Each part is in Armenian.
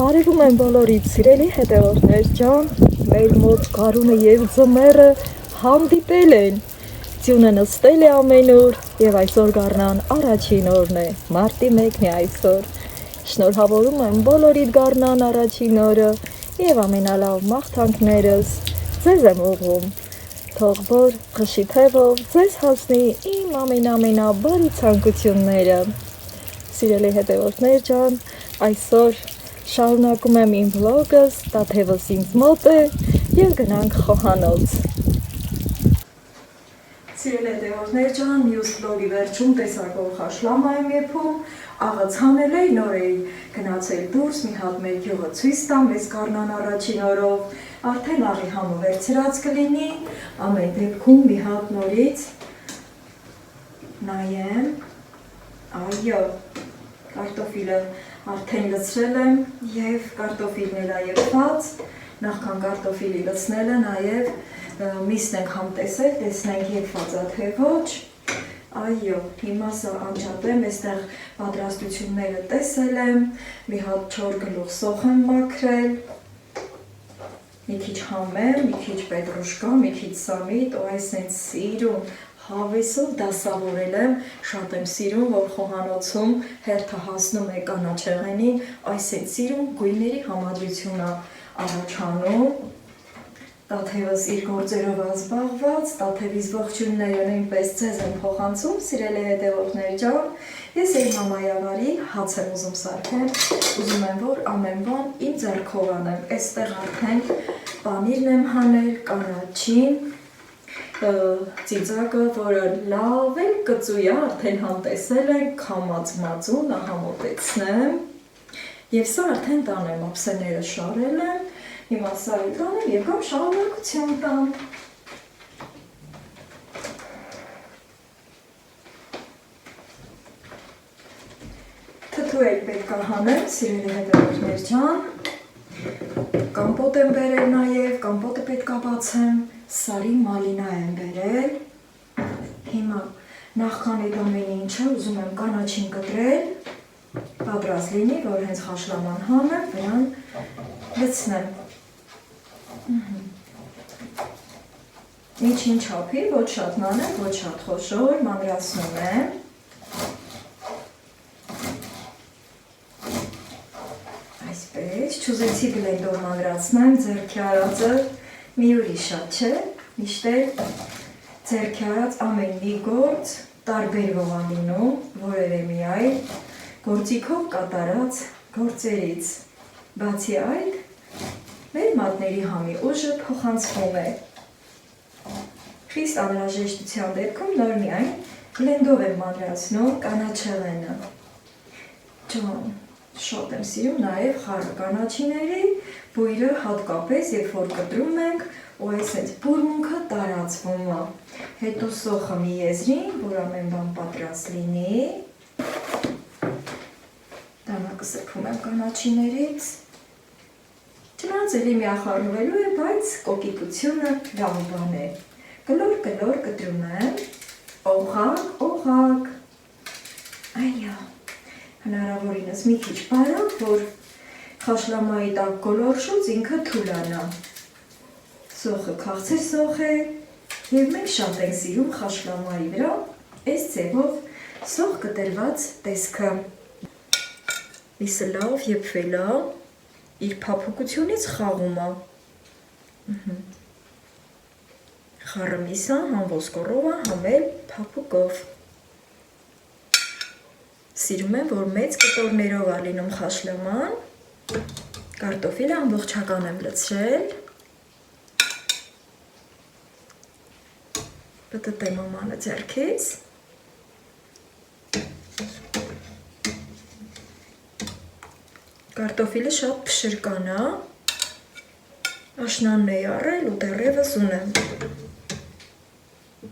Բարևում եմ բոլորիդ սիրելի հետևորդներ ջան, մեր մոտ գարունը և ձմեռը հանդիպել են, ձյունը նստել է ամենուր և այսօր գարնան առաջին օրն է, մարտի 1-ն է այսօր, շնորհավորում եմ բոլորիդ գարնան առաջին օրը և ամենալավ մաղթանքներս ձեզ եմ ուղղում, թող որ խշի թևով ձեզ հասնի իմ ամենաբարի ցանկությունները, սիրելի հետևորդներ ջան, այսօր շարունակում եմ իմ վլոգս, տաթևս ինձ մոտ է և գնանք խոհանոց։ Սիրելի հետևորդներ ջան, մյուս վլոգի վերջում տեսակ որ խաշլամա եմ եփում, աղը ցանել էի, նոր էի գնացել դուրս, մի հատ մեր գյուղը ցույց տամ, մեզ գարնան առաջին օրով, արդեն աղի համը վերցրած կլինի, ամեն դեպքում մի հատ նորից նայեմ, այո, կարտոֆիլը արդեն լցրել եմ և կարտոֆիլն էլ այեպված, նախքան կարտոֆիլի լցնելը նաև միսն ենք համ տեսել, տեսնենք եփված է թե ոչ, այո, հիմա սա անջատեմ, այստեղ պատրաստությունները տեսել եմ, մի հատ 4 գլուխ սոխ եմ մաքրել, մի քիչ համեմ, մի քիչ պետրուշկա, մի քիչ սամիտ, ու այս են սիրուն հավեսով դասավորել եմ, շատ եմ սիրում, որ խոհանոցում հերթը հասնում է կանաչեղենին, այս են սիրում գույների համադրություն է առաջանում, տաթևս իր գործերով ազբաղված, տաթևիս ողջույնները նույնպես ձեզ եմ փոխանցում, սիրելի հետևորդներ ջան, ես իմ մամայավարի հաց եմ ուզում սարքել, ուզում եմ, որ ամեն բան իմ ձեռքով անեմ, այստեղ արդեն պանիրն եմ հանել, կանաչին, ծիծակը, որը լավ էլ կծույ է, արդեն համ տեսել ենք, քամած մածուն, համոտեցնեմ և սա արդեն տանեմ, ափսեները շարել եմ, հիմա սա էլ տանեմ և կամ շարունակություն տամ։ Թթու էլ պետք է հանեմ, սիրելի հետևորդներ ջան, կամպոտ եմ բերել նաև, կամպոտը պետք է բացեմ, սարի մալինա եմ բերել, հիմա նախքան այդ ամեն ինչը ուզում եմ կանաչին կտրել, պատրաստ լինի, որ հենց խաշլաման հանեմ, վրան լցնեմ, միջին չափի, ոչ շատ մանր, ոչ շատ խոշոր, մանրացնում եմ, այսպես, չուզեցի բլենդոր մանրացնեմ, ձեռքի արածը մի ուրիշ շատ չէ, միշտ էլ ձեռքի արած ամեն մի գործ տարբերվող է լինում, որևէ մի այլ գործիքով կատարած գործերից, բացի այդ, մեր մատների համի ուժը փոխանցվում է, խիստ անհրաժեշտության դեպքում նոր միայն բլենդով եմ մանրացնում կանաչեղենը, ջան, շատ եմ սիրում նաև խառը կանաչիների, բույրը հատկապես, երբ որ կտրում ենք, ու այս այդ բուրմունքը տարածվում է, հետո սոխը մի եզրին, որ ամեն բան պատրաստ լինի, դանակը սրբում եմ կանաչիներից, չնայած էլի միախառնվելու է, բայց կոկիկությունը լավ բան է, կլոր կտրում եմ, օղակ, այո, հնարավորինս մի քիչ բարակ, որ խաշլամայի տակ գոլորշուց ինքը թուլանա, սոխը քաղցր սոխ է և մենք շատ ենք սիրում խաշլամայի վրա այս ձևով սոխ կտրված տեսքը, միսը լավ եփվել է, իր փափուկությունից խաղում է, խառը միսը համ ոսկորով է, համ էլ փափուկով, սիրում եմ, որ մեծ կտորներով է լինում խաշլաման, կարտոֆիլը ամբողջական եմ լցրել, պտտեմ ամանը ձեռքից, կարտոֆիլը շատ փշրկան է, աշնանն էի առել ու դեռևս ունեմ,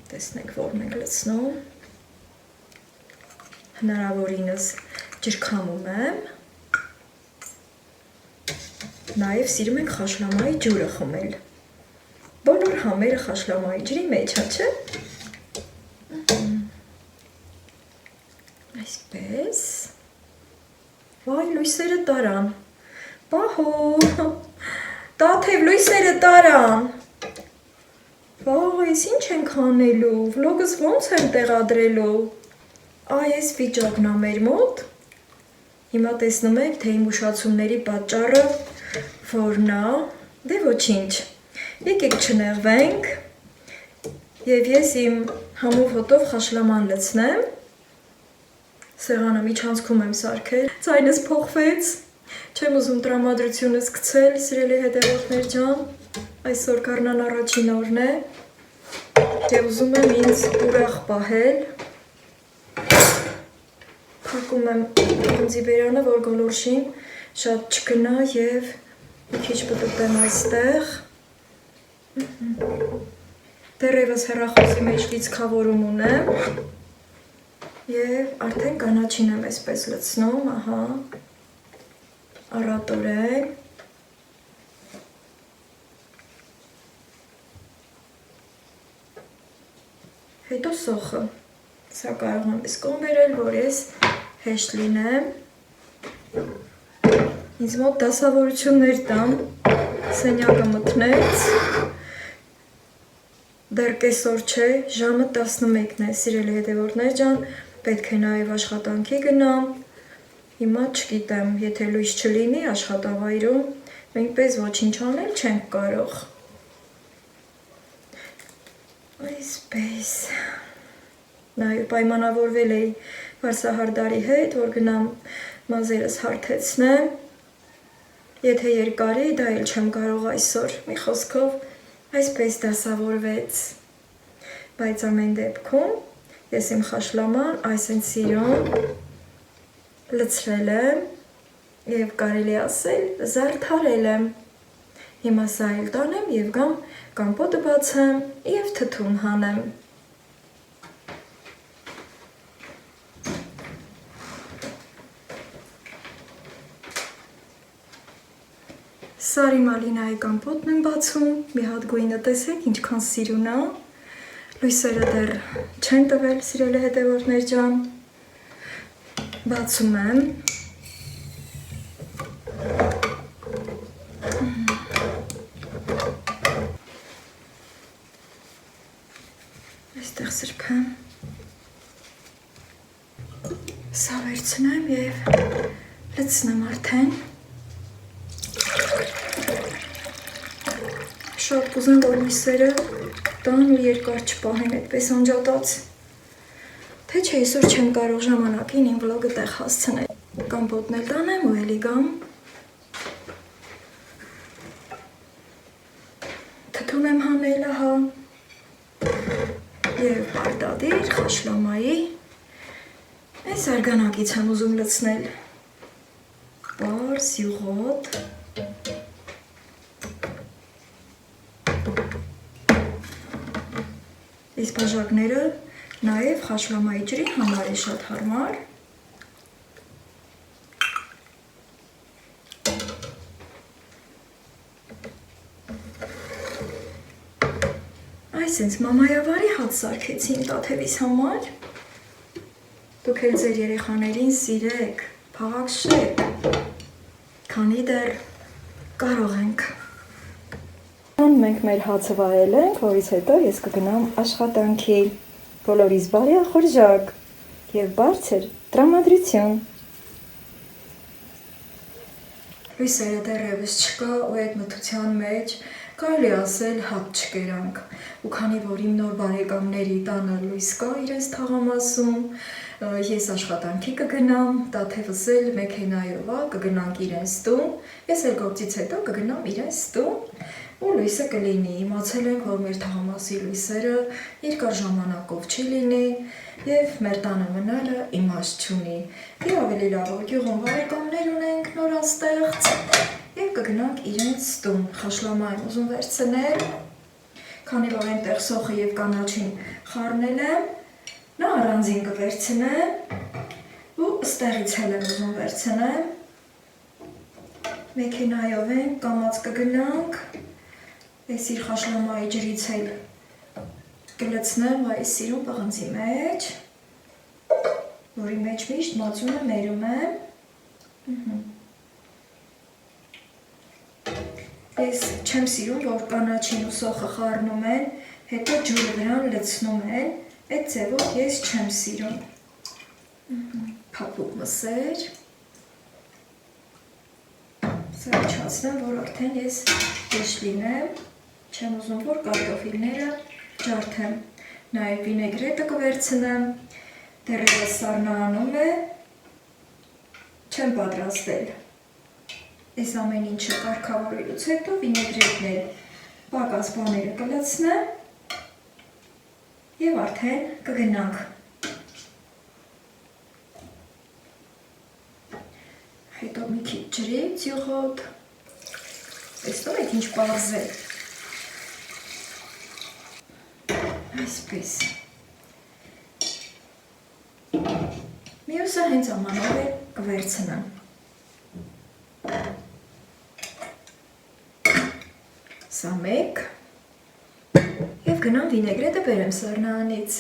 տեսնենք որն ենք լցնում, հնարավորինս ջրքամում եմ, նաև սիրում ենք խաշլամայի ջուրը խմել, բոլոր համերը խաշլամայի ջրի մեջ է, չէ, այսպես, վայ լույսերը տարան, Պահո, տաթև լույսերը տարան։ Վաղ, ես ինչ ենք անելու, վլոգս ոնց եմ տեղադրելու։ Այ այս վիճակն ա մեր մոտ։ Հիմա տեսնում եք, թե իմ ուշացումների պատճառը որն ա, դե ոչինչ։ Եկեք չնեղվենք և ես իմ համով հոտով խաշլաման լցնեմ։ Սեղանը միջանցքում եմ սարքել, ձայնս փոխվեց, չեմ ուզում տրամադրությունս գցել, սիրելի հետևորդներ ջան, այսօր գարնան առաջին օրն է և ուզում եմ ինձ ուրախ պահել, փակում եմ ինձի բերանը, որ գոլորշին շատ չգնա և մի քիչ պտտեմ այստեղ, դեռևս հեռախոսի մեջ լիցքավորում ունեմ և արդեն կանաչին եմ այսպես լցնում, ահա, առատորեն, հետո սոխը, սա կարող եմ իսկոն բերել, որ ես հեշտ լինեմ, ինձ մոտ դասավորություններ տամ, սենյակը մտնեց, դեռ կեսօր չէ, ժամը 11-ն է, սիրելի հետևորդներ ջան, պետք է նաև աշխատանքի գնամ, հիմա չգիտեմ, եթե լույս չլինի աշխատավայրում, մենք պես ոչինչ անել չենք կարող, այսպես, նաև պայմանավորվել էի վարսահարդարի հետ, որ գնամ մազերս հարթեցնեմ, եթե երկարի, դա էլ չեմ կարող այսօր, մի խոսքով, այսպես դասավորվեց, բայց ամեն դեպքում, ես իմ խաշլաման այս են սիրուն, լցրել եմ և կարելի ասել զարդարել եմ, հիմա սա էլ տանեմ և գամ կամպոտը բացեմ և թթուն հանեմ, Սարի մալինայի կամպոտն եմ բացում, մի հատ գույնը տեսեք, ինչքան սիրուն է, լույսերը դեռ չեն տվել, սիրելի հետևորդներ ջան, բացում եմ, այստեղ սրբեմ, սա վերցնեմ և լցնեմ արդեն, շատ կուզեմ, որ լույսերը տան ու երկար չպահեն այդպես անջատած, թե չէ այսօր չեմ կարող ժամանակին իմ վլոգը տեղ հասցնել, կամպոտն էլ տանեմ ու էլի գամ, թթուն եմ հանել, ահա, և պարտադիր խաշլամայի այս արգանակից եմ ուզում լցնել, պարզ, յուղոտ, Այս բաժակները նաև խաշլամայի ջրի համար է շատ հարմար, այս ինձ մամայավարի հաց սարքեցի իմ տաթևիս համար, դուք էլ ձեր երեխաներին սիրեք, փաղաքշեք, քանի դեռ կարող ենք։ Մենք մեր հացը վարել ենք, որից հետո ես կգնամ աշխատանքի, բոլորիս բարի ախորժակ և բարձր տրամադրություն։ Լույսերը դեռևս չկա ու այդ մթության մեջ կարելի ասել հատ չկերանք ու քանի որ իմ նոր բարեկամների տանը լույս կա իրենց թաղամասում, ես աշխատանքի կգնամ, տաթևս էլ մեքենայով կգնանք իրենց տուն, ես էլ գործից հետո կգնամ իրենց տուն ու լույսը կլինի, իմացել ենք, որ մեր թաղամասի լույսերը երկար ժամանակով չի լինի և մեր տանը մնալը իմաստ չունի և ավելի լավ որ գյուղում բարեկամներ ունենք նորաստեղծ և կգնանք իրենց տուն, խաշլամա եմ ուզում վերցնել, քանի որ այնտեղ սոխը և կանաչին խառնել եմ, նա առանձին կվերցնեմ ու ստեղից էլ եմ ուզում վերցնեմ, մեքենայով ենք, կամաց կգնանք, ես իր խաշլամայի ջրից էլ կլցնեմ այս սիրուն պղնձի մեջ, որի մեջ միշտ մածունը մերում եմ, Ես չեմ սիրում, որ կանաչին ու սոխը խառնում են, հետո ջուրը վրան լցնում են, այդ ձևով ես չեմ սիրում։ Փափուկ մսեր։ Սա իջացնեմ, որ արդեն ես հեշտ լինեմ, չեմ ուզում, որ կարտոֆիլները ջարդեմ։ Նաև վինեգրետը կվերցնեմ, դեռևս սառնանում է, չեմ պատրաստել։ Այս ամեն ինչը կարգավորելուց հետո վինեգրետն էլ պակաս բաները կլցնեմ և արդեն կգնանք։ Հետո մի քիչ ջրի, ծյուղոտ, տեսնում եք ինչ պարզ է։ Այսպես։ Մյուսը հենց ամանով է կվերցնեմ։ Սա մեկ և գնամ վինեգրետը բերեմ սառնարանից։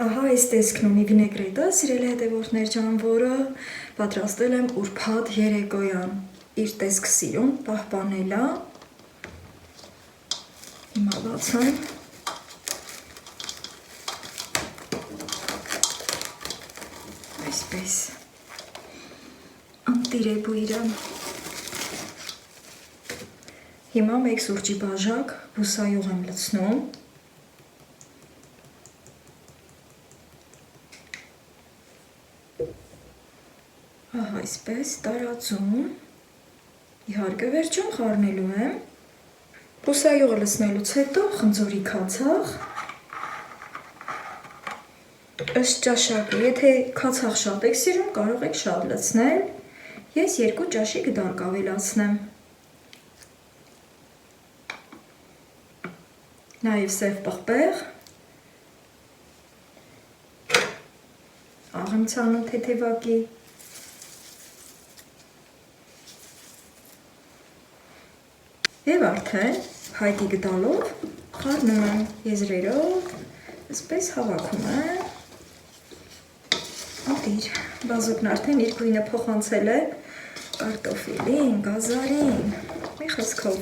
Ահա այս տեսքն ունի վինեգրետը, սիրելի հետևորդներ ջան, որը պատրաստել եմ ուրբաթ երեկոյան։ Իր տեսք սիրուն, պահպանելա։ Հիմա բացեմ։ Այսպես։ Անտիրեպ ու իրան։ Հիմա մեկ սուրճի բաժակ բուսայուղ եմ լցնում։ Ահա այսպես տարածում։ Իհարկե վերջում խառնելու եմ։ Բուսայուղը լցնելուց հետո խնձորի քացախ։ Ըստ ճաշակի, եթե քացախ շատ եք սիրում, կարող եք շատ լցնել։ Ես 2 ճաշի գդակ ավելացնեմ։ Նաև սև պղպեղ։ Աղիմցանու թեթևակի։ Եվ արդեն հայտի գդալով խառնում եմ եզրերով, այսպես հավաքում եմ։ Ատիր, բազուկն արդեն իր գույնը փոխանցել է կարտոֆիլին, գազարին, մի խոսքով,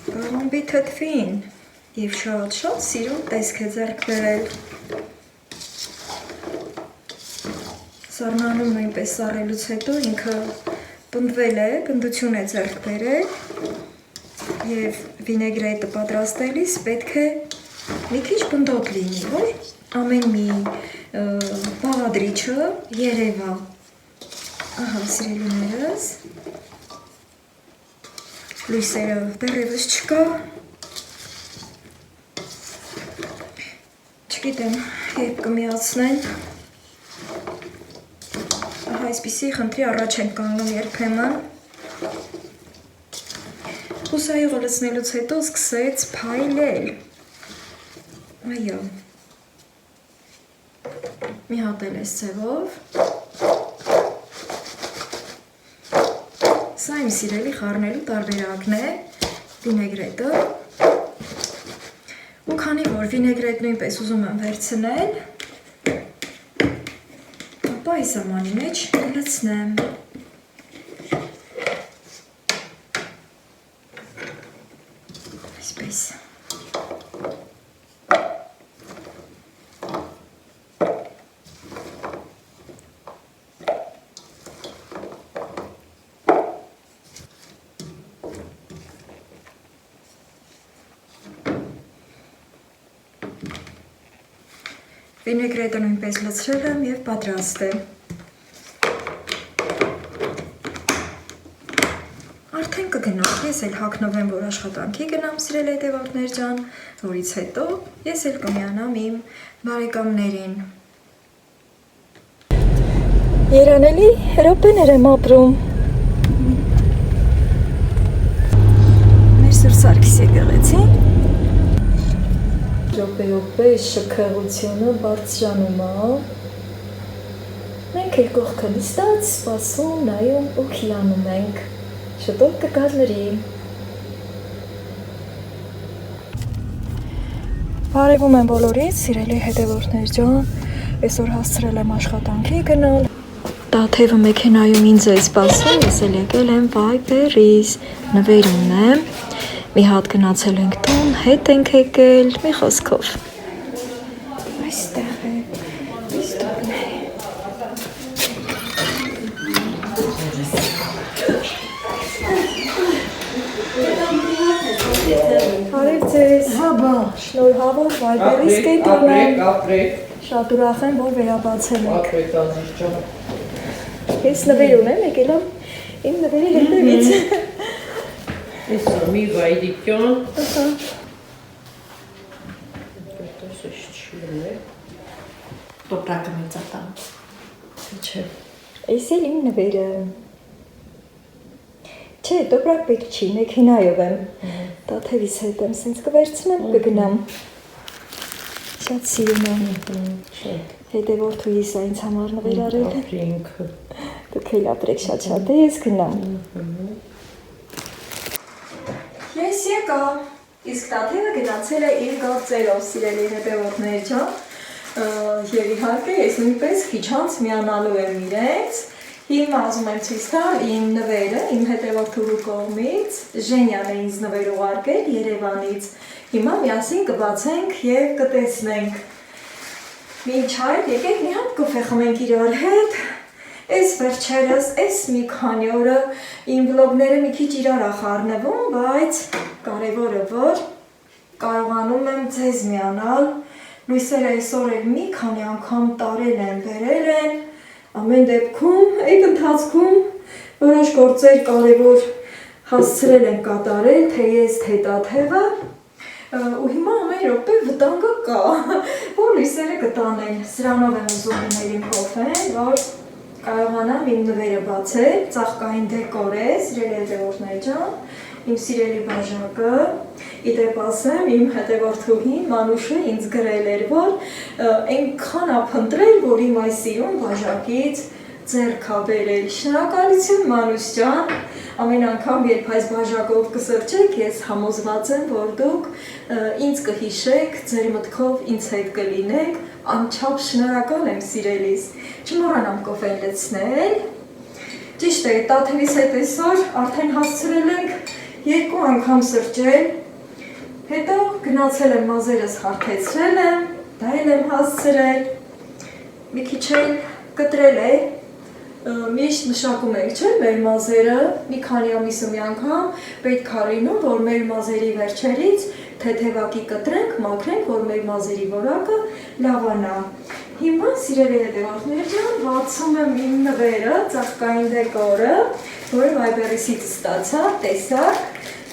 կաղամբի թթվին և շատ սիրուն տեսք է ձեռք բերել։ Սառնանում նույնպես սառելուց հետո ինքը պնդվել է, պնդություն է ձեռք բերել և վինեգրետը պատրաստելիս պետք է մի քիչ պնդոտ լինի, որ ամեն մի բաղադրիչը երևա։ Ահա, սիրելիներս, լույսերը դեռևս չկա։ Չգիտեմ, երբ կմիացնեն։ Ահա, այսպիսի խնդրի առաջ ենք կանգնում երբեմն։ Բուսայուղը լցնելուց հետո սկսեց փայլել։ Այո։ Մի հատ էլ այս ձևով։ Սա իմ սիրելի խառնելու տարբերակն է, վինեգրետը։ Ու քանի որ վինեգրետ նույնպես ուզում եմ վերցնել, ապա այս ամանի մեջ լցնեմ։ Այսպես։ Վինեգրետը նույնպես լցրել եմ և պատրաստ է։ Արդեն կգնամ, ես էլ հագնվեմ, որ աշխատանքի գնամ, սիրելի հետևորդներ ջան, որից հետո ես էլ կմիանամ իմ բարեկամներին։ Երանելի րոպեներ եմ ապրում։ Մեր Սուրբ Սարգիս եկեղեցին։ Րոպեոպե շքեղությունը բարձրանում է։ Մենք էլ կողքը նստած, սպասում, նայում ու քիանում ենք։ Շուտով կգալների։ Բարևում եմ բոլորից, սիրելի հետևորդներ ջան, այսօր հասցրել եմ աշխատանքի գնալ, տաք թեվը մեքենայում ինձ է սպասում, ես էլ եկել եմ Viber-ից, նվեր ունեմ, մի հատ գնացել ենք տուն, հետ ենք եկել, մի խոսքով։ Այստեղ է, իս տունն է։ Հարև ձեզ, շնորհավոր Viber-ից կենտրոնեմ, շատ ուրախ եմ, որ վերաբացել եք։ Ես նվեր ունեմ, եկել եմ իմ նվերի հետևից։ Ես մի վայրիկյան։ Տոպրակը մեծատան։ Չէ։ Այս էլ իմ նվերը։ Չէ, տոպրակ պետք չի, մեքենայով եմ։ Տաթևիս հետ եմ, սենց կվերցնեմ, կգնամ։ Շատ սիրում եմ։ Հետևորդուիս է ինձ համար նվեր արել է։ Դուք էլ ապրեք շատ-շատ է, ես գնամ։ Ես եկա, իսկ տաթևը գնացել է իր գործերով, սիրելի հետևորդներ ջան, և իհարկե ես նույնպես քիչ անց միանալու եմ իրենց, հիմա ասում եմ ցույց տալ իմ նվերը, իմ հետևորդու կողմից, Ժենյան է ինձ նվեր ուղարկել Երևանից, հիմա միասին կբացենք և կտեսնենք, մինչ այդ եկեք մի հատ կոֆե խմենք իրար հետ, Այս վերջերս, այս մի քանի օրը իմ վլոգները մի քիչ իրար ախառնվում, բայց կարևորը որ կարողանում եմ ձեզ միանալ, լույսերը այսօր էլ մի քանի անգամ տարել են, բերել են, ամեն դեպքում, այդ ընթացքում որոշ գործեր կարևոր հասցրել են կատարել, թե ես, թե տաթևը, ու հիմա ամեն րոպե վտանգը կա, որ լույսերը կտանեն, սրանով եմ ուզում ինել իմ կոֆեն, որ կարողանամ իմ նվերը բացել, ծաղկային դեկոր է, սիրելի հետևորդներ ջան, իմ սիրելի բաժակը, իդեպ ասեմ, իմ հետևորդուհին Մանուշը ինձ գրել էր, որ այնքան ափնտրել, որ իմ այս սիրուն բաժակից ձեռք ա բերել։ Շնորհակալություն Մանուշ ջան, ամեն անգամ երբ այս բաժակով կսրճեք, ես համոզված եմ, որ դուք ինձ կհիշեք, ձեր մտքով ինձ հետ կլինեք, անչափ շնորհակալ եմ սիրելիս, չմոռանամ կոֆեն լցնել, ճիշտ է, տաթևիս հետ այսօր արդեն հասցրել ենք 2 անգամ սրճել, հետո գնացել եմ մազերս հարթեցրել եմ, դա էլ եմ հասցրել, մի քիչ էլ կտրել է, միշտ մշակում ենք, չէ, մեր մազերը, մի քանի ամիսը մի անգամ պետք է լինում, որ մեր մազերի վերջերից թեթևակի կտրենք, մաքրենք, որ մեր մազերի որակը լավանա։ Հիմա սիրելի հետևորդներ ջան, բացում եմ իմ նվերը, ծաղկային դեկորը, որը Viber-ից ստացա, տեսակ,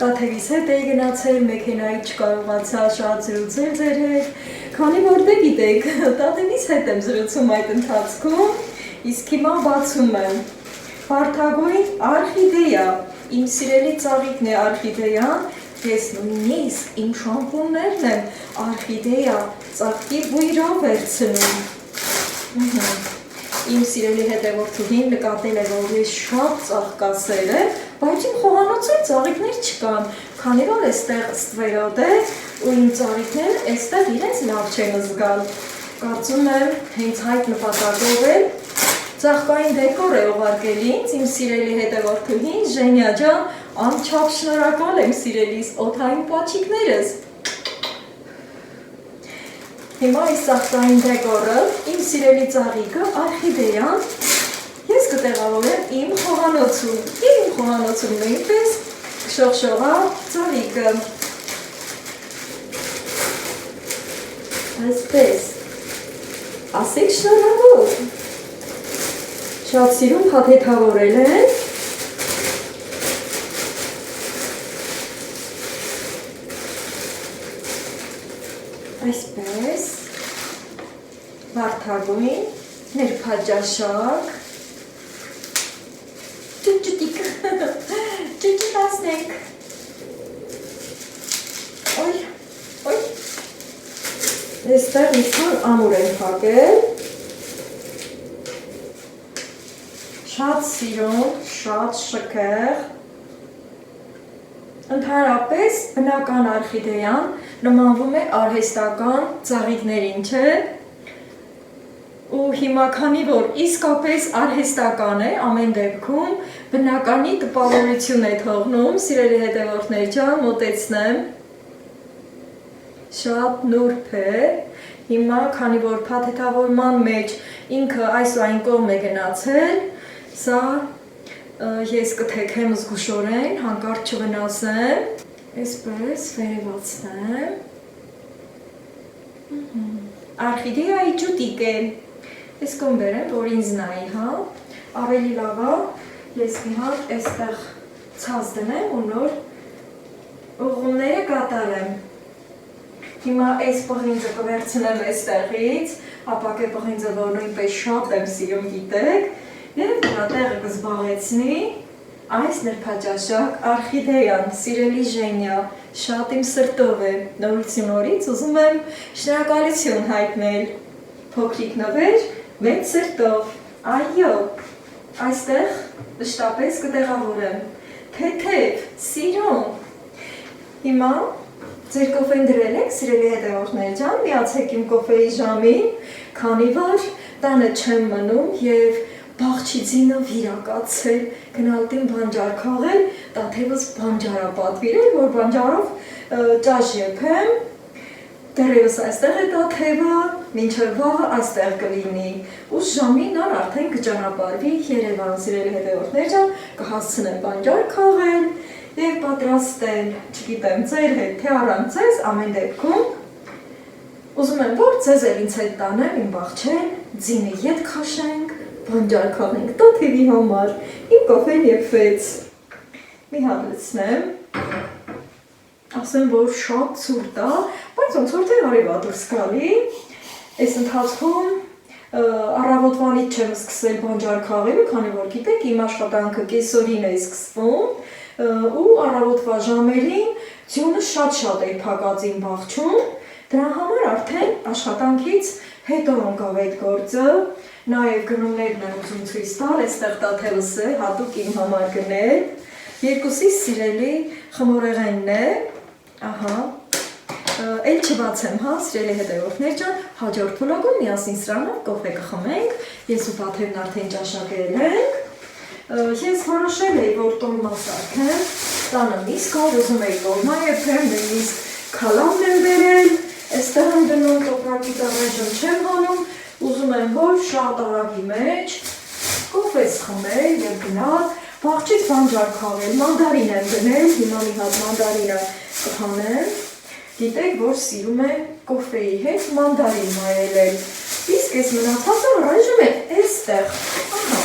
տաթևիս հետ էի գնացել, մեքենայից չկարողացա շատ զրուցել ձեր հետ, քանի որ դե գիտեք, տաթևիս հետ եմ զրուցում այդ ընթացքում, իսկ հիմա բացում եմ վարդագույն արխիդեյա, իմ սիրելի ծաղիկն է արխիդեյան, ես նույնիսկ իմ շամպուններն եմ արխիդեյա ծաղկի բույրով վերցնում։ Իմ սիրելի հետևորդուհին նկատել է, որ ես շատ ծաղկասեր եմ, բայց իմ խոհանոցում ծաղիկներ չկան, քանի որ այստեղ ստվերոտ է ու իմ ծաղիկները այստեղ իրենց լավ չեն զգալ։ Կարծում եմ հենց այդ նպատակով էլ ծաղկային դեկոր է ուղարկել ինձ, իմ սիրելի հետևորդուհին Ժենյա ջան, անչափ շնորհակալ եմ սիրելիս օդային պաչիկներս։ Հիմա այս ծաղկային դեկորը, իմ սիրելի ծաղիկը, արխիդեյան, ես կտեղավորեմ իմ խոհանոցում, իմ խոհանոցում նույնպես շողշողա ծաղիկը։ Այսպես, ասեք շնորհավոր, շատ սիրում փաթեթավորել են, այսպես, վարդագույն, ներփաճաշակ, ճուճուտիկ, ճուճուտացնենք, ոյ, այստեղ իսկան ամուր են փակել, շատ սիրուն, շատ շքեղ, ընդհանրապես բնական արխիդեյան նմանվում է արհեստական ծաղիկներին, չէ, ու հիմա քանի որ իսկապես արհեստական է, ամեն դեպքում բնականի տպավորություն է թողնում, սիրելի հետևորդներ ջան, մոտեցնեմ, շատ նուրբ է, հիմա քանի որ փաթեթավորման մեջ ինքը այս ու այն կողմ է գնացել, սա ես կթեքեմ զգուշորեն, հանկարծ չվնասեմ, այսպես վերևացնեմ, արխիդեայի ջուտիկ է, ես կոմ բերեմ, որ ինձ նայի, հա, ավելի լավ է, ես մի հատ այստեղ ցած դնեմ ու նոր ուղղումները կատարեմ։ Հիմա այս պղինձը կվերցնեմ այստեղից, ապակե պղինձը, որ նույնպես շատ եմ սիրում գիտեք, և դրա տեղը կզբաղեցնի այս նրբաճաշակ արխիդեյան, սիրելի Ժենյա, շատ իմ սրտով է, նորություն օրից ուզում եմ շնորհակալություն հայտնել, փոքրիկ նվեր, մեծ սրտով, այո, այստեղ վշտապես կտեղավորեմ, թեթև, սիրուն, հիմա ձեր կոֆեն դրել եք, սիրելի հետևորդներ ջան, միացեք իմ կոֆեի ժամին, քանի որ տանը չեմ մնում և բաղչի ձինը վիրակացել, գնալտին բանջար քաղել, տաթևս բանջարա պատվիրել, որ բանջարով ճաշ եփեմ, դեռևս այստեղ է տաթևը, մինչև վաղը այստեղ կլինի, ու ժամին նոր արդեն կճանապարհվի Երևան, սիրելի հետևորդներ ջան, կհասցնեմ բանջար քաղել և պատրաստել, չգիտեմ ձեր հետ, թե առանց ձեզ, ամեն դեպքում, ուզում եմ, որ ձեզ էլ ինձ հետ տանեմ, իմ բաղչեն, ձինը ետ քաշենք, բանջար քաղենք տաթևի համար, իմ կոֆեն եփվեց, մի հատ լցնեմ, ասեմ, որ շատ ցուրտ է, բայց ոնց որ թե արևա դուրս գալի, այս ընթացքում առավոտվանից չեմ սկսել բանջար քաղելու, քանի որ գիտեք, իմ աշխատանքը կեսօրին է սկսվում ու առավոտվա ժամերին ձյունը շատ է փակած իմ բաղչում, դրա համար արդեն աշխատանքից հետո ընկավ այդ գործը, նաև գնումներն եմ ուզում ցույց տալ, այստեղ տաթևս է, հատուկ իմ համար գնել, երկուսիս սիրելի խմորեղենն է, ահա, էլ չբացեմ, հա, սիրելի հետևորդներ ջան, հաջորդ վլոգում միասին սրանով կոֆե կխմենք, ես ու Պաթևն արդեն ճաշակել ենք, ես որոշել էի, որ տոլմա սարքեմ, տանը միսկ կար, ուզում էի տոլմա եփեմ, նույնիսկ քալամն եմ բերել, այստեղ եմ դնում տոպրակից առայժմ չեմ հանում, ուզում եմ, որ շատ արագի մեջ կոֆես խմել և գնալ, բաղջից բանջար քաղել, մանդարին եմ գնել, հիմա մի հատ մանդարինը կհանեմ, գիտեք, որ սիրում է կոֆեի հետ մանդարին նայելել, իսկ ես մնացածը առայժմ է այստեղ, ահա,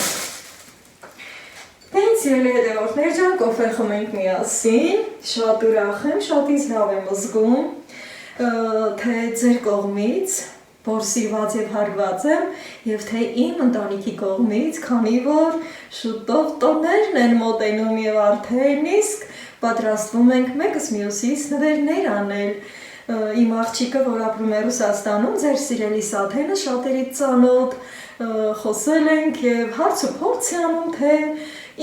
Տենց սիրելի հետևորդներ ջան, կոֆե խմենք միասին, շատ ուրախ եմ, շատ ինձ լավ եմ զգում, թե ձեր կողմից, որ սիրված և հարված եմ, և թե իմ ընտանիքի կողմից, քանի որ շուտով տոներն են մոտենում և արդեն իսկ պատրաստվում ենք մեկս մյուսից նվերներ անել, իմ աղջիկը, որ ապրում է Ռուսաստանում, ձեր սիրելի Սաթենը շատերից ծանոթ, խոսել ենք և հարց ու փորձ է անում, թե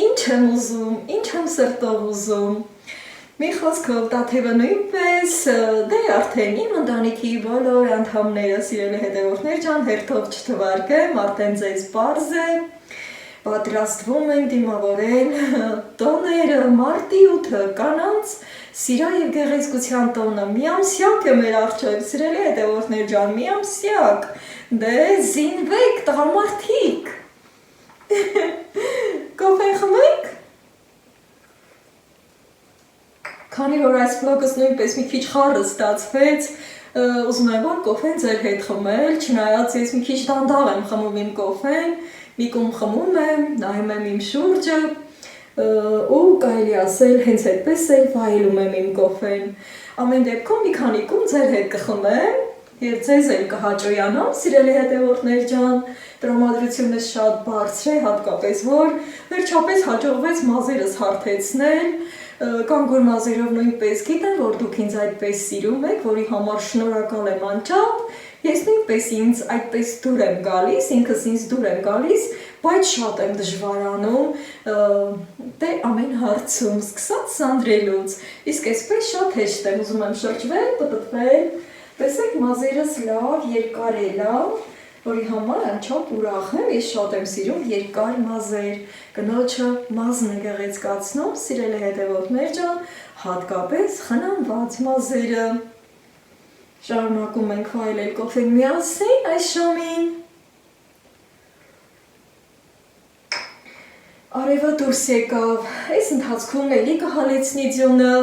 ինչ եմ ուզում, ինչ եմ սրտով ուզում, մի խոսքով տաթևը նույնպես, դե արդեն իմ ընտանիքի բոլոր անդամները, սիրելի հետևորդներ ջան, հերթով չթվարկեմ, արդեն ձեզ պարզ է, պատրաստվում ենք դիմավորել տոները, մարտի 8-ը, կանանց սիրա և գեղեցկության տոնը, միամսյակ է մեր առջև, սիրելի հետևորդներ ջան, միամսյակ, դե զինվեք տղամարդիկ, կոֆե խմենք, քանի որ այս վլոգս նույնպես մի քիչ խառը ստացվեց, ուզում եմ, որ կոֆեն ձեր հետ խմել, չնայած ես մի քիչ դանդաղ եմ խմում իմ կոֆեն, մի կում խմում եմ, նայում եմ իմ շուրջը, ու կարելի ասել հենց այդպես էլ վայելում եմ իմ կոֆեն, ամեն դեպքում մի քանի կում ձեր հետ կխմեմ, և ձեզ էլ կհաճոյանամ, սիրելի հետևորդներ ջան, տրամադրությունը շատ բարձր է, հատկապես որ վերջապես հաջողվեց մազերս հարթեցնել, կանգուր մազերով նույնպես գիտեմ, որ դուք ինձ այդպես սիրում եք, որի համար շնորհակալ եմ անչափ, ես նույնպես ինձ այդպես դուր եմ գալիս, ինքս ինձ դուր եմ գալիս, բայց շատ եմ դժվարանում, դե ամեն հարցում, սկսած սանդրելուց, իսկ այսպես շատ հեշտ եմ, ուզում եմ շրջվել, պտտվել, տեսեք մազերս լավ, երկար է լավ, որի համար անչափ ուրախ եմ, ես շատ եմ սիրում երկար մազեր, կնոջը մազն է գեղեցկացնում, սիրելի հետևորդներ ջան, հատկապես խնամված մազերը։ Շարունակում ենք վայելել կոֆեն միասին այս ժամին։ Արևը դուրս եկավ, այս ընթացքում էլի կհալեցնի ձյունը,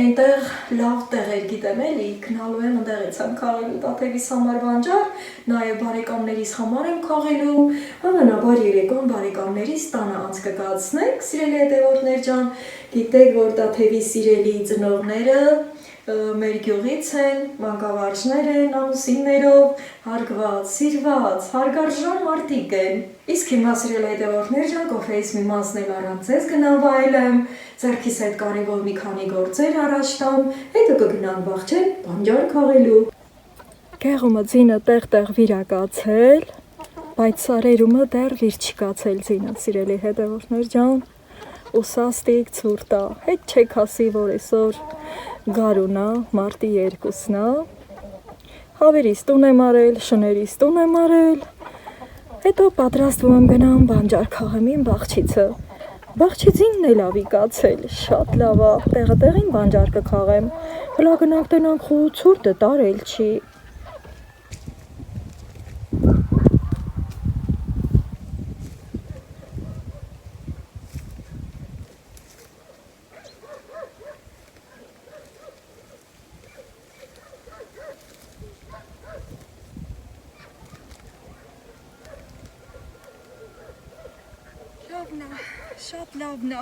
այնտեղ լավ տեղեր գիտեմ էլի, գնալու եմ ընդեղից եմ քաղելու տաթևիս համար բանջար, նաև բարեկամներիս համար եմ քաղելու, հավանաբար երեկոն բարեկամներիս տանը անց կկացնենք, սիրելի հետևորդներ ջան, գիտեք, որ տաթևի սիրելի ծնողները մեր գյուղից են, մանկավարժներ են, ամուսիններով, հարգված, սիրված, հարգարժան մարդիկ են։ Իսկ հիմա սիրելի հետևորդներ ջան, կոֆեից մի մասն էլ առանց ձեզ գնամ վայելեմ, ձեռքիս հետ կարևոր մի քանի գործեր առաջ տամ, հետո կգնամ բախչել բանջար քաղելու։ Գեղումը ձինը տեղ-տեղ վիրակացել, բայց սարերումը դեռ վիր չկացել ձինը, սիրելի հետևորդներ ջան, ու սաստիկ ցուրտ է, հետ չեք ասի, որ այսօր գարուն է, մարտի 2-ն է, հավերիս տուն եմ արել, շներիս տուն եմ արել, հետո պատրաստվում եմ գնամ բանջար քաղեմ իմ բաղչիցը, բաղչիցինն էլ ա վիկացել, շատ լավ է, տեղը-տեղին բանջար կքաղեմ, հլա գնանք տենանք խու ցուրտը տարել չի։ Շատ լավն է,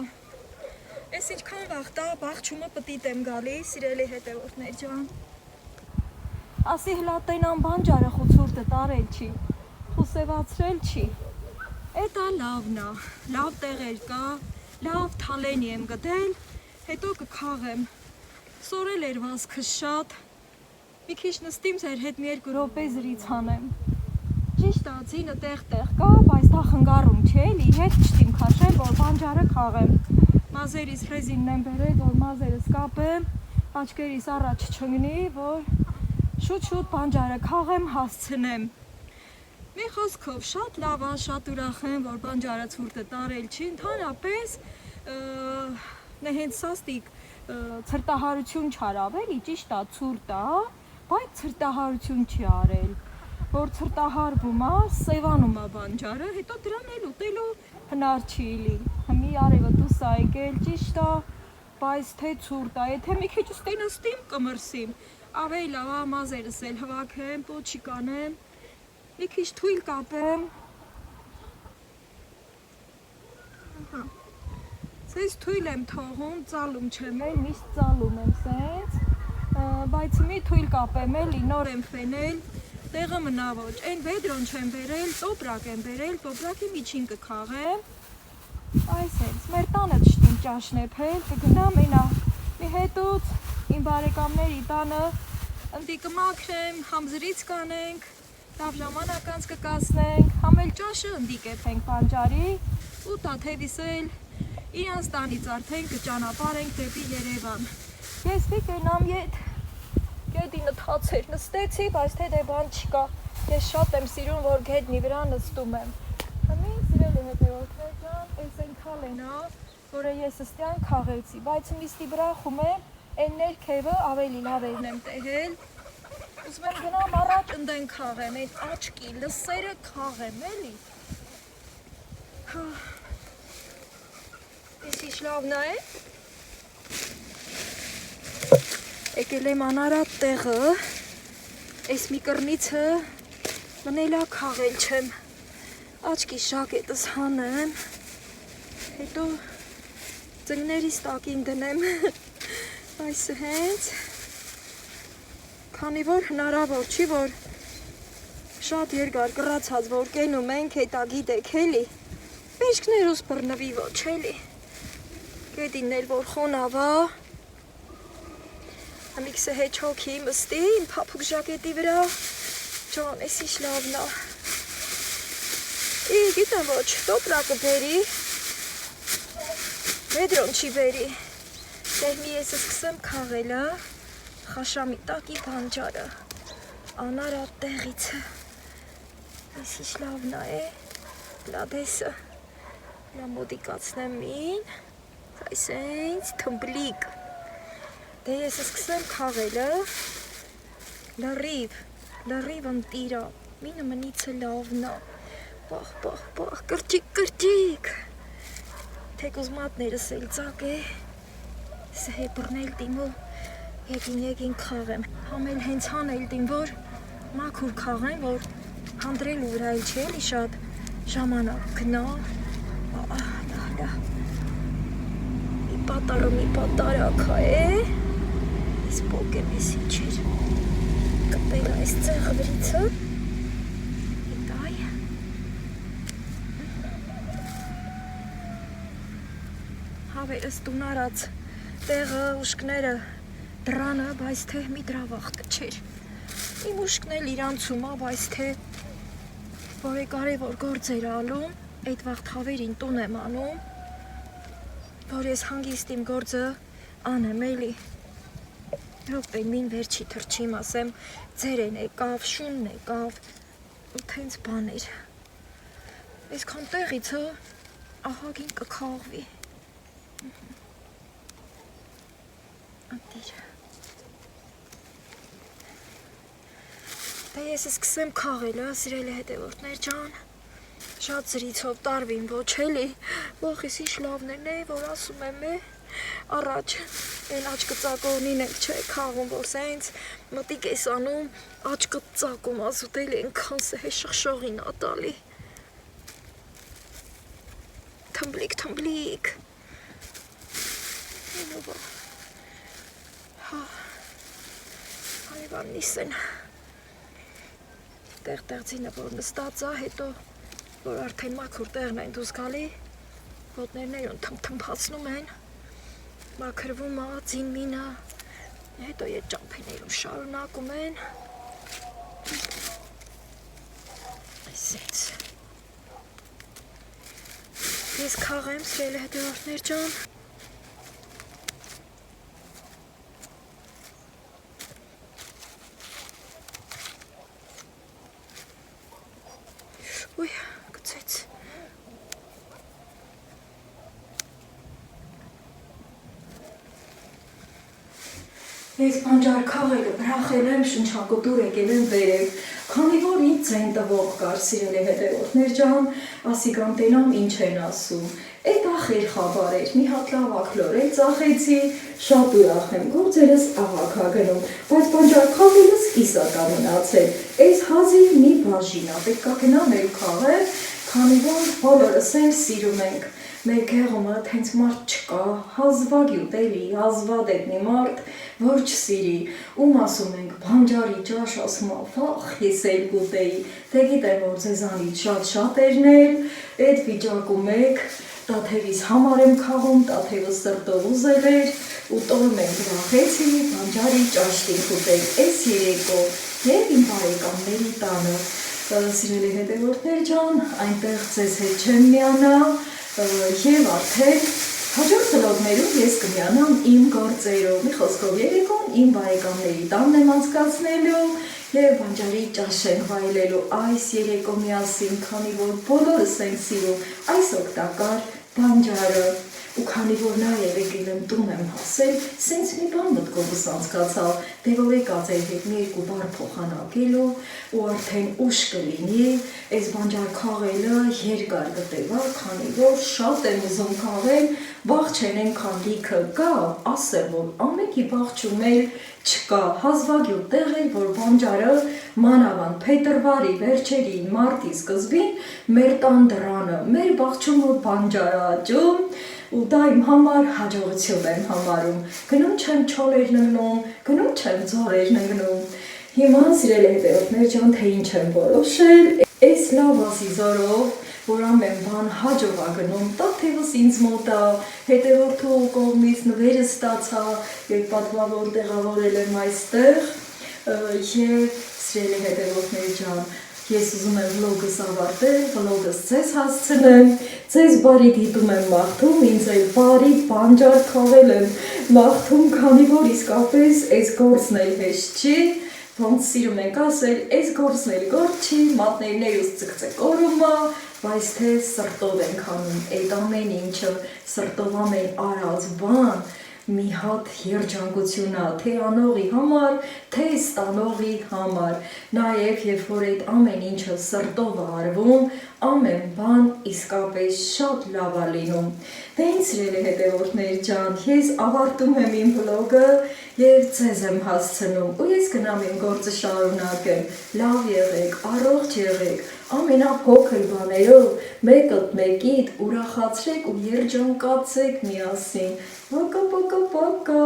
ես ինչքան վաղտա բաղչումը պտիտ եմ գալի, սիրելի հետևորդներ ջան, ասի հլա տենան բանջարը խուցուրտը տարել չի, խուսևացրել չի, էտա լավն է, լավ տեղեր կա, լավ թալենի եմ գտել, հետո կքաղեմ, սորել էր վազքս շատ, մի քիչ նստիմ ձեր հետ մի 2 րոպե զրից հանեմ, ճիշտ է, ձինը տեղ-տեղ կա, բայց դա խնգառում չէ, էլի հետ չտիմ քաշել, որ բանջարը քաղեմ, մազերիս ռեզինն եմ բերել, որ մազերս կապեմ, աչքերիս առաջ չընկնի, որ շուտ-շուտ բանջարը քաղեմ, հասցնեմ։ Մի խոսքով շատ լավ է, շատ ուրախ եմ, որ բանջարը ցուրտը տարել չի, ընդհանրապես հենց սաստիկ ցրտահարություն չարավ, էլի ճիշտ է, ցուրտ է, բայց ցրտահարություն չի արել, որ ցրտահարվում է, սևանում է բանջարը, հետո դրան էլ ուտելու հնար չի լի, մի արևը դուս է եկել, ճիշտ է, բայց թե ցուրտ է, եթե մի քիչ ստենստիմ կմրսիմ, ավելի լավ է մազերս էլ հվաքեմ, պոչի կանեմ, մի քիչ թույլ կապեմ, սենց թույլ եմ թողում, ծալում չեմ էլ, միշտ ծալում եմ սենց, բայց մի թույլ կապեմ էլի, նոր եմ ֆենել, տեղը մնա ոչ, այն վեդրոն չեմ բերել, տոպրակ եմ բերել, տոպրակի միջին կքաղեմ, այս հենց, մեր տանը չտին ճաշնեփել, կգնամ այնա, մի հետուց, իմ բարեկամների տանը, ընդի կմաքրեմ, համ զրից կանենք, լավ ժամանակ անց կկացնենք, համ էլ ճաշը ընդի կեփենք բանջարի, ու տաթևիս էլ, իրանց տանից արդեն կճանապարհենք դեպի Երևան, ես վիկենամ ետ, գետինը թացեր նստեցի, բայց թե դե բան չկա, ես շատ եմ սիրում, որ գետնի վրա նստում եմ, հմին սիրելի հետևորդներ ջան, այս այն քալեն է, որը ես ըստյան քաղեցի, բայց միստի բրախում եմ, այն ներքևը ավելի լավերն եմ տեղել, ուզում եմ գնամ առաջ ընդեն քաղեմ, այն աչքի, լսերը քաղեմ, էլի, ես ինչ լավն է, եկել եմ անարատ տեղը, այս մի կռնիցը մնելա քաղել չեմ, աչքի շակետս հանեմ, հետո ծնգներիս տակին դնեմ, այս հենց, քանի որ հնարավոր չի, որ շատ երկար կռացած, որ կենում ենք, հետա գիտեք էլի, մեջքներուս բռնվի ոչ էլի, գետինն էլ որ խոնավա, Ամիքսը հետ հոգի մստի, իմ փափուկ ժակետի վրա, ջան, ես ինչ լավն է, գիտեմ ոչ, տոպրակը բերի, վեդրոն չի բերի, դեր մի ես սկսեմ քաղելը, խաշամի տակի բանջարը, անարատ տեղիցը, Այսիշ լավն է, լադեսը, նա մոդիկացնեմ մին, այսենց թմբլիկ, դե ես սկսեմ կաղելը, լրիվ ընտիրա, մինը մնիցը լավն է, բաղ, կրճիկ, թեկուզ մատներս էլ ծակ է, սը հեպրնել դիմու, եկին կաղեմ, համել հենց հանել դիմ, որ մաքուր կաղեմ, որ հանդրել ու վրայել չի էլի շատ ժամանակ գնա, մի պատարակա է, ես պոկեմ ես ինչեր, կպել այս ծեղը վրիցը, հետայ, հավերս տունարած տեղը, ուշկները, դրանը, բայց թե մի դրավաղթը չեր, իմ ուշկն էլ իրանցում, բայց թե որ կարևոր գործեր ալում, այդ վաղթ հավերին տուն եմ անում, որ ես հանգիստ իմ գործը անեմ էլի, ռոպեն մին վերջի թրջիմ ասեմ, ձերեն եկավ, շունն եկավ, ու թենց բաներ, ես կան տեղիցը ահագին կքաղվի, ատիր, ես սկսեմ կաղելը, սիրելի հետևորդներ ջան, շատ զրիցով տարվին ոչ էլի, բախ ես ինչ լավներն է, որ ասում եմ է, առաջ, են աչկը ծակողնին ենք չէ, կաղում, որ սենց մտիկ ես անում, աչկը ծակում, ասուտ էլ ենքան սը հե շղշողին ատալի, թմբլիկ, հայվան նիսեն, տեղ-տեղցինը, որ նստած է, հետո, որ արդեն մաքուր տեղն են դուս գալի, ոտներներուն թմփացնում են, մաքրվում է, ձին մինը, հետո ետ ճամփեներում շարունակում են, այսենց, ես կաղեմ, սրելի հետևորդներ ջան, Ույ, գցեց, ես բանջար կաղելը, բրախել եմ, շնչակոտուր եկել եմ վերև, քանի որ ինձ ձեն տվող կար, սիրելի հետևորդներ ջան, ասիկան տենամ ինչ են ասում, էդ ախեր խաբար էր, մի հատ լավ ակլորել ծախեցի, շատ ուրախ եմ, գործերս աղակ հագնում, բայց բանջար կաղելս կիսակա մնացել, այս հազի մի բաժինա, պետք է գնամ էլ քաղել, քանի որ բոլորս էլ սիրում ենք, մեր գեղումը թենց մարդ չկա, հազվագյուտ էլի, հազվադետ մի մարդ, որ չսիրի, ում ասում ենք բանջարի ճաշ ասում վախ ես էլ գուտեի, թե գիտեմ որ ձեզանից շատ-շատերն էլ, այդ վիճակում եք, տաթևիս համար եմ քաղում, տաթևը սրտով ուզել էր, ու տորմ եմ բրախեցի, բանջարի ճաշտին գուտեի, այս երեկո և իմ բարեկամների տանը, սիրելի հետևորդներ ջան, այնտեղ ձեզ հետ չեմ միանա, և արդեն հաջորդ վլոգներում ես կմիանամ իմ գործերով, մի խոսքով երեկոն իմ բարեկամների տանն եմ անցկացնելու և բանջարի ճաշ ենք վայելելու այս երեկո միասին, քանի որ բոլորս ենք սիրում այս օգտակար բանջարը ու քանի որ նաև եկել եմ տուն եմ հասել, սենց մի բան մտքովս անցկացավ, դե որ եկած էր հետ մի երկու բառ փոխանակելու ու արդեն ուշ կլինի, այս բանջար քաղելը երկար կտևա, քանի որ շատ եմ ուզում քաղել, վաղ չեն ենքան լիքը կա, ասեմ, որ ամենքի բաղջում էլ չկա, հազվագյուտ տեղ էր, որ բանջարը մանավանդ փետրվարի վերջերին, մարտի սկզբին մեր տան դռանը, մեր բաղջումը բանջար աճում ու դա իմ համար հաջողություն եմ համարում, գնում չեմ չոլերն ընգնում, գնում չեմ ձորերն ընգնում, հիմա սիրելի հետևորդներ ջան, թե ինչ եմ որոշել, այս լավ ասի զորով, որ ամեն բան հաջող ա գնում, տաթևս ինձ մոտ ա, հետևորդու կողմից նվերը ստացա, և պատմավոր տեղավորել եմ այստեղ, և սիրելի հետևորդներ ջան, ես ուզում եմ վլոգս ավարտել, վլոգս ձեզ հասցնեմ, ձեզ բարի դիտում եմ մաղթում, ինձ էլ բարի բանջար քաղել եմ մաղթում, քանի որ իսկապես այս գործն էլ հեշտ չի, ոնց սիրում ենք ասել, այս գործն էլ գործ չի, մատներներուս ցկցեք օրումա, բայց թե սրտով ենք անում այդ ամեն ինչը, սրտով ամեն արած բան մի հատ երջանկություն է, թե անողի համար, թե ստանողի համար, նաև երբ որ այդ ամեն ինչը սրտով է արվում, ամեն բան իսկապես շատ լավ է լինում։ Դե ինչ սիրելի հետևորդներ ջան, ես ավարտում եմ իմ վլոգը եւ ձեզ եմ հասցնում ու ես գնամ իմ գործը շարունակեմ։ Լավ եղեք, առողջ եղեք, ամենափոքր բաներով մեկըդ մեկիդ ուրախացրեք ու երջանկացեք միասին։ Пока-пока-пока.